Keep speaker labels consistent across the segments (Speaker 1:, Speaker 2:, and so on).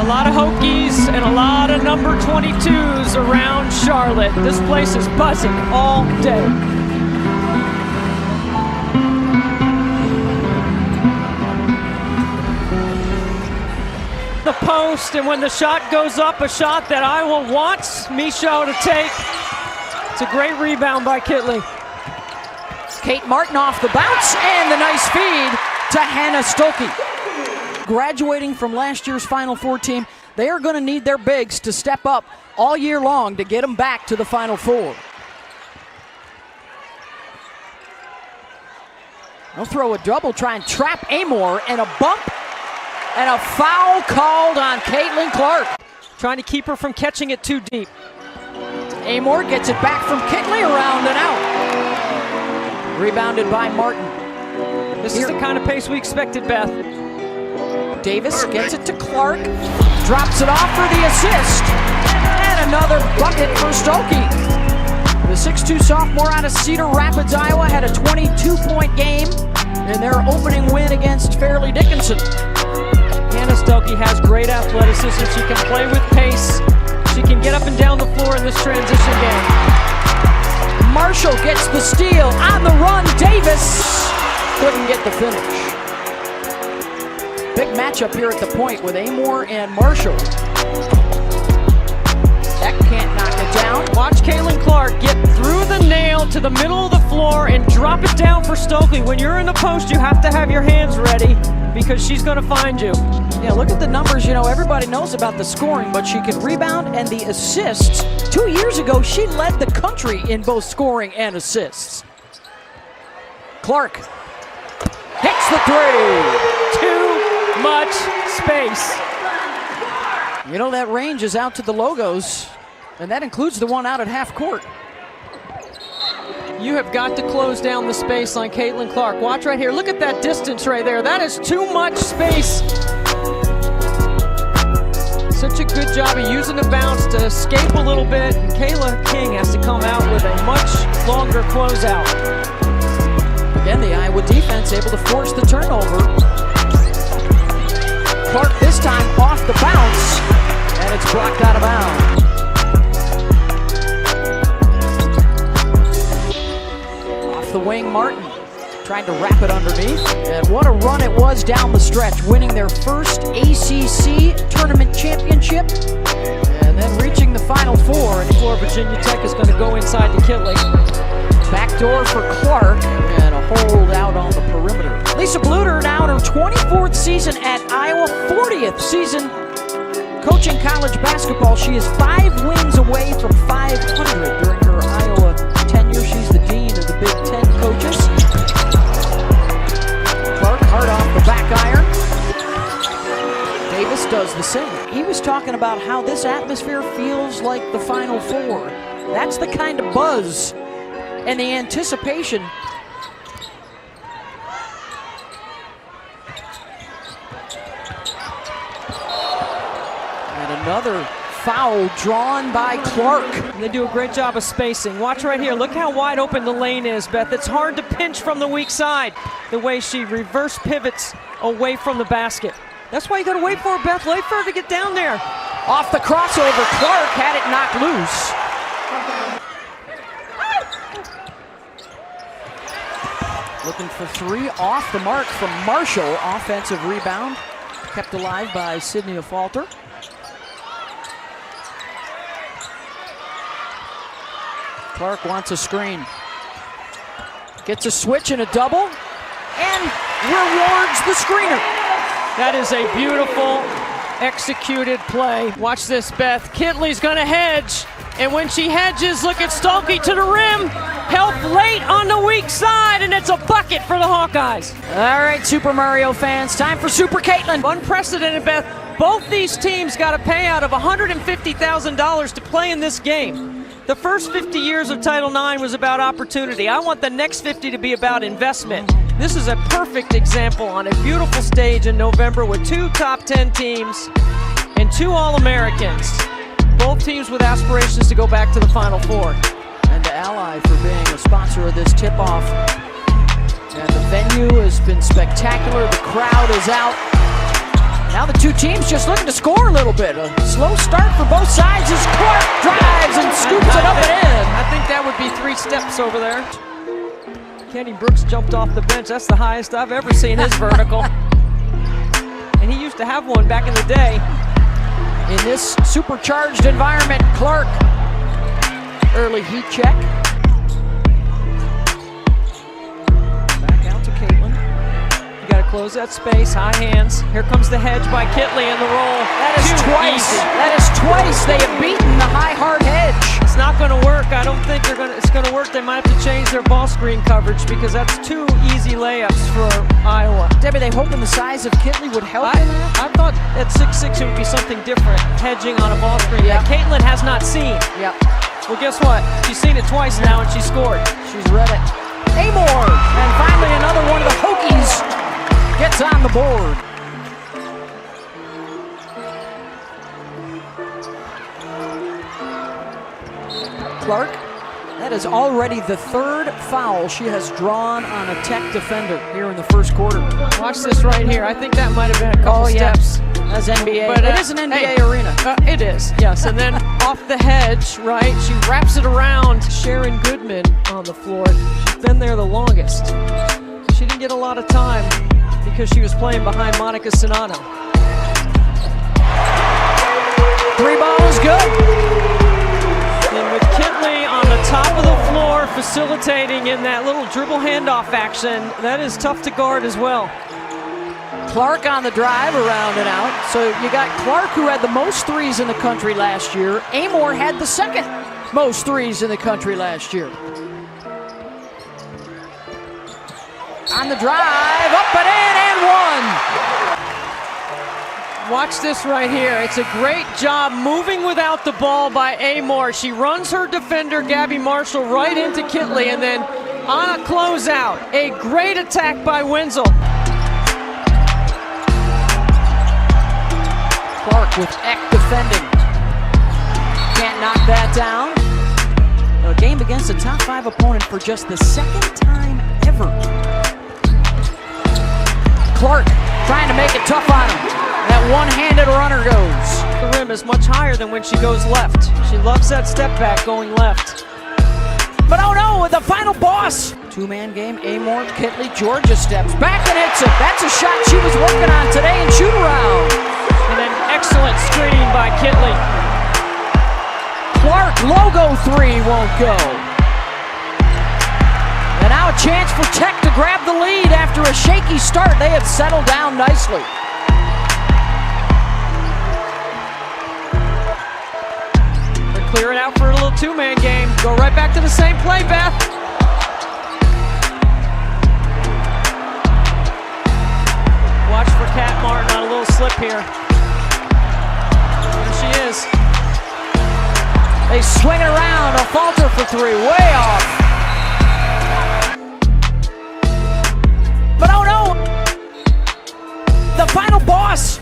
Speaker 1: lot of Hokies and a lot of number 22s around Charlotte. This place is buzzing all day. The post, and when the shot goes up, a shot that Iowa wants Michaud to take. It's a great rebound by Kitley.
Speaker 2: Kate Martin off the bounce, and the nice feed to Hannah Stolke. Graduating from last year's Final Four team, they are going to need their bigs to step up all year long to get them back to the Final Four. They'll throw a double, try and trap Amoore, and a bump, and a foul called on Caitlin Clark.
Speaker 1: Trying to keep her from catching it too deep.
Speaker 2: Amoore gets it back from Kitley, around and out. Rebounded by Martin.
Speaker 1: This is the kind of pace we expected, Beth.
Speaker 2: Davis gets it to Clark, drops it off for the assist, and another bucket for Stolke. The 6'2 sophomore out of Cedar Rapids, Iowa, had a 22-point game in their opening win against Fairleigh Dickinson.
Speaker 1: Hannah Stolke has great athleticism. She can play with pace. She can get up and down the floor in this transition game.
Speaker 2: Marshall gets the steal. On the run, Davis couldn't get the finish. Big matchup here at the point with Amoore and Marshall. That can't knock it down.
Speaker 1: Watch Caitlin Clark get through the nail to the middle of the floor and drop it down for Stolke. When you're in the post, you have to have your hands ready because she's going to find you.
Speaker 2: Yeah, look at the numbers. You know, everybody knows about the scoring, but she can rebound and the assists. 2 years ago, she led the country in both scoring and assists. Clark hits the three.
Speaker 1: Too much space.
Speaker 2: You know, that range is out to the logos, and that includes the one out at half court.
Speaker 1: You have got to close down the space on Caitlin Clark. Watch right here. Look at that distance right there. That is too much space. Such a good job of using the bounce to escape a little bit. And Kayla King has to come out with a much longer closeout.
Speaker 2: Again, the Iowa defense able to force the turnover. Clark this time off the bounce, and it's blocked out of bounds. Off the wing, Martin trying to wrap it underneath, and what a run it was down the stretch, winning their first ACC tournament championship, and then reaching the Final Four.
Speaker 1: And for Virginia Tech is going to go inside to Kitley.
Speaker 2: Backdoor for Clark, and a hold out on the perimeter. Lisa Bluter now in her 24th season at Iowa, 40th season coaching college basketball. She is 5 wins away from 500 during her Iowa tenure. She's the dean of the Big Ten coaches. Clark hard off the back iron. Davis does the same. He was talking about how this atmosphere feels like the Final Four. That's the kind of buzz and the anticipation. And another foul drawn by Clark.
Speaker 1: They do a great job of spacing. Watch right here. Look how wide open the lane is, Beth. It's hard to pinch from the weak side. The way she reverse pivots away from the basket. That's why you got to wait for her, Beth. Wait for her to get down there.
Speaker 2: Off the crossover, Clark had it knocked loose. Looking for three, off the mark from Marshall. Offensive rebound, kept alive by Sydney Falter. Clark wants a screen. Gets a switch and a double, and rewards the screener.
Speaker 1: That is a beautiful executed play. Watch this, Beth. Kitley's gonna hedge, and when she hedges, look at Stolke to the rim. Help late on the weak side, and it's a bucket for the Hawkeyes.
Speaker 2: All right, Super Mario fans, time for Super Caitlin.
Speaker 1: Unprecedented, Beth. Both these teams got a payout of $150,000 to play in this game. The first 50 years of Title IX was about opportunity. I want the next 50 to be about investment. This is a perfect example on a beautiful stage in November with 2 top 10 teams and 2 All-Americans. Both teams with aspirations to go back to the Final Four.
Speaker 2: And to Ally for being a sponsor of this tip-off. And the venue has been spectacular. The crowd is out. Now the two teams just looking to score a little bit. A slow start for both sides as Clark drives and scoops it up and in.
Speaker 1: I think that would be 3 steps over there. Kenny Brooks jumped off the bench. That's the highest I've ever seen his vertical. And he used to have one back in the day.
Speaker 2: In this supercharged environment, Clark, early heat check. Back out to Caitlin.
Speaker 1: You got to close that space, high hands. Here comes the hedge by Kitley in the roll.
Speaker 2: That is twice. That is twice they have beaten the high hard hedge.
Speaker 1: It's not going to work. I don't think it's going to work. They might have to change their ball screen coverage because that's 2 easy layups for Iowa.
Speaker 2: Debbie, they hoping the size of Kitley would help in that?
Speaker 1: I thought at 6'6" it would be something different, hedging on a ball screen that Caitlin has not seen.
Speaker 2: Yep.
Speaker 1: Well, guess what? She's seen it twice now and she scored.
Speaker 2: She's read it. Amoore, and finally another one of the Hokies gets on the board. Clark, that is already the 3rd foul she has drawn on a Tech defender here in the first quarter.
Speaker 1: Watch this right here. I think that might have been a couple steps.
Speaker 2: That's NBA,
Speaker 1: but
Speaker 2: it is an NBA arena.
Speaker 1: It is, yes. And then off the hedge, right, she wraps it around Sharon Goodman on the floor. She's been there the longest. She didn't get a lot of time because she was playing behind Monica Sonano.
Speaker 2: 3 ball is good.
Speaker 1: And with Kitley on the top of the floor facilitating in that little dribble handoff action, that is tough to guard as well.
Speaker 2: Clark on the drive around and out. So you got Clark, who had the most threes in the country last year. Amoore had the 2nd most threes in the country last year. On the drive, up and in, and 1.
Speaker 1: Watch this right here. It's a great job moving without the ball by Amoore. She runs her defender, Gabby Marshall, right into Kitley, and then on a closeout, a great attack by Wenzel.
Speaker 2: Clark with Eck defending. Can't knock that down. A game against a top 5 opponent for just the 2nd time ever. Clark trying to make it tough on him. That one-handed runner goes.
Speaker 1: The rim is much higher than when she goes left. She loves that step back going left.
Speaker 2: But oh no, the final boss. 2-man game, Amoore, Kitley, Georgia steps back and hits it. That's a shot she was working on today in shoot-around.
Speaker 1: And an excellent screen by Kitley.
Speaker 2: Clark, logo 3 won't go. And now a chance for Tech to grab the lead after a shaky start. They have settled down nicely.
Speaker 1: Clear it out for a little 2-man game. Go right back to the same play, Beth. Watch for Kat Martin on a little slip here. There she is.
Speaker 2: They swing it around, a falter for 3, way off. But oh no! The final boss!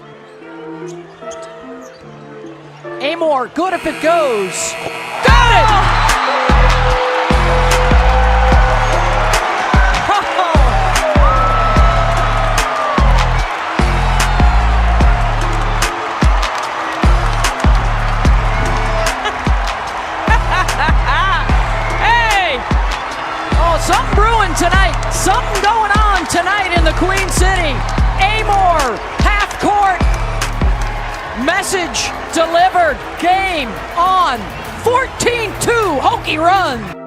Speaker 2: Amoore, good if it goes. Got it!
Speaker 1: Hey!
Speaker 2: Oh, something brewing tonight. Something going on tonight in the Queen City. Amoore, half court. Message delivered. Game on. 14-2 Hokie run.